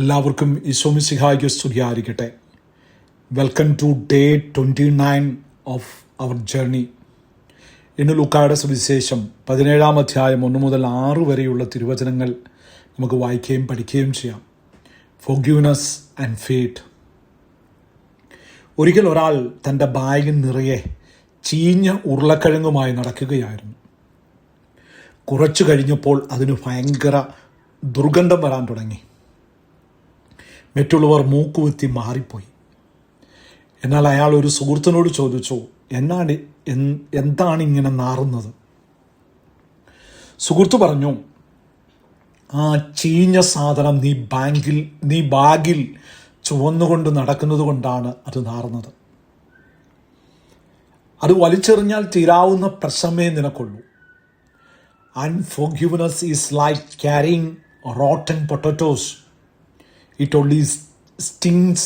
എല്ലാവർക്കും ഈശോമിശിഹായ്ക്ക് സ്തുതിയായിരിക്കട്ടെ. Welcome to day 29 of our journey. ഇന്ന് ലൂക്കായുടെ സുവിശേഷം 17 അധ്യായം 1 മുതൽ 6 വരെയുള്ള തിരുവചനങ്ങൾ നമുക്ക് വായിക്കുകയും പഠിക്കുകയും ചെയ്യാം. Forgiveness and faith. ഒരിക്കൽ ഒരാൾ തൻ്റെ ബാഗ് നിറയെ ചീഞ്ഞ ഉരുളക്കിഴങ്ങുമായി നടക്കുകയായിരുന്നു. കുറച്ചു കഴിഞ്ഞപ്പോൾ അതിന് ഭയങ്കര ദുർഗന്ധം വരാൻ തുടങ്ങി. മറ്റുള്ളവർ മൂക്കുകുത്തി മാറിപ്പോയി. എന്നാൽ അയാൾ ഒരു സുഹൃത്തിനോട് ചോദിച്ചു, എന്താണ് ഇങ്ങനെ നാറുന്നത്? സുഹൃത്ത് പറഞ്ഞു, ആ ചീഞ്ഞ സാധനം നീ ബാഗിൽ ചുവന്നുകൊണ്ട് നടക്കുന്നത് കൊണ്ടാണ് അത് നാറുന്നത്. അത് വലിച്ചെറിഞ്ഞാൽ തീരാവുന്ന പ്രശ്നമേ നിനക്കുള്ളൂ. Unforgiveness is like carrying rotten potatoes. It only stings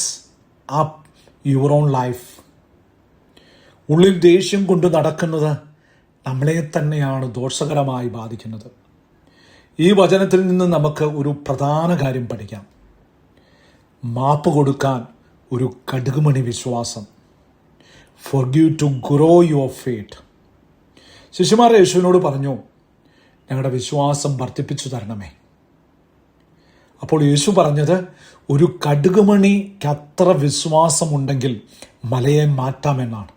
up your own life. ഉള്ളിൽ ദേഷ്യം കൊണ്ട് നടക്കുന്നത് നമ്മളെ തന്നെയാണ് ദോഷകരമായി ബാധിക്കുന്നത്. ഈ വചനത്തിൽ നിന്ന് നമുക്ക് ഒരു പ്രധാന കാര്യം പഠിക്കാം. മാപ്പ് കൊടുക്കാൻ ഒരു കടുകുമണി വിശ്വാസം. Forgive to grow your faith. ശിഷ്യന്മാർ യേശുവിനോട് പറഞ്ഞു, ഞങ്ങളുടെ വിശ്വാസം വർദ്ധിപ്പിച്ചു തരണമേ. അപ്പോൾ യേശു പറഞ്ഞത്, ഒരു കടുകുമണിക്കത്ര വിശ്വാസമുണ്ടെങ്കിൽ മലയെ മാറ്റാമെന്നാണ്.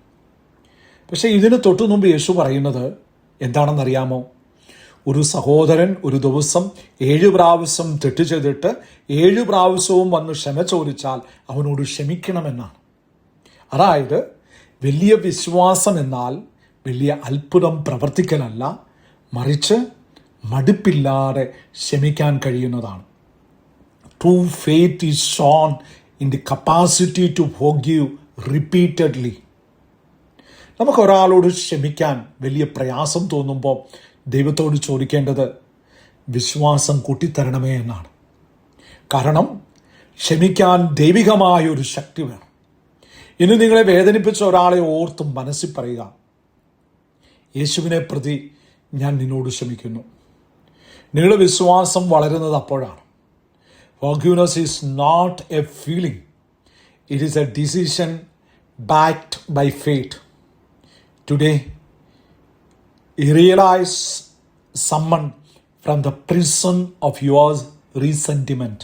പക്ഷേ ഇതിന് തൊട്ടു മുമ്പ് യേശു പറയുന്നത് എന്താണെന്നറിയാമോ? ഒരു സഹോദരൻ ഒരു ദിവസം 7 പ്രാവശ്യം തെറ്റ് ചെയ്തിട്ട് 7 പ്രാവശ്യവും വന്ന് ക്ഷമ ചോദിച്ചാൽ അവനോട് ക്ഷമിക്കണമെന്നാണ്. അതായത് വലിയ വിശ്വാസം എന്നാൽ വലിയ അത്ഭുതം പ്രവർത്തിക്കലല്ല, മറിച്ച് മടുപ്പില്ലാതെ ക്ഷമിക്കാൻ കഴിയുന്നതാണ്. True faith is shown in the capacity to forgive repeatedly. നമുക്ക് ഒരാളോട് ക്ഷമിക്കാൻ വലിയ പ്രയാസം തോന്നുമ്പോൾ ദൈവത്തോട് ചോദിക്കേണ്ടത് വിശ്വാസം കൂട്ടിത്തരണമേ എന്നാണ്. കാരണം ക്ഷമിക്കാൻ ദൈവികമായ ഒരു ശക്തി വേണം. ഇന്ന് നിങ്ങളെ വേദനിപ്പിച്ച ഒരാളെ ഓർത്തും മനസ്സിൽ പറയുക, യേശുവിനെ പ്രതി ഞാൻ നിന്നോട് ക്ഷമിക്കുന്നു. നിങ്ങളുടെ വിശ്വാസം വളരുന്നത് അപ്പോഴാണ്. Forgiveness is not a feeling. It is a decision backed by faith. Today, realize someone from the prison of your resentment.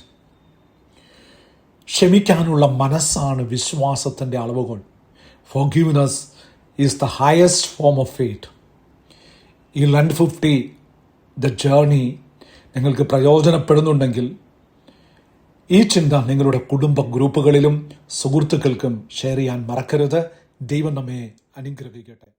ക്ഷമിക്കാനുള്ള മനസ്സാണ് വിശ്വാസത്തിൻ്റെ അളവുകൾ. Forgiveness is the highest form of faith. ഈ 150 ദ ജേർണി നിങ്ങൾക്ക് പ്രയോജനപ്പെടുന്നുണ്ടെങ്കിൽ ഈ ചിന്ത നിങ്ങളുടെ കുടുംബ ഗ്രൂപ്പുകളിലും സുഹൃത്തുക്കൾക്കും ഷെയർ ചെയ്യാൻ മറക്കരുത്. ദൈവം നമ്മെ അനുഗ്രഹിക്കട്ടെ.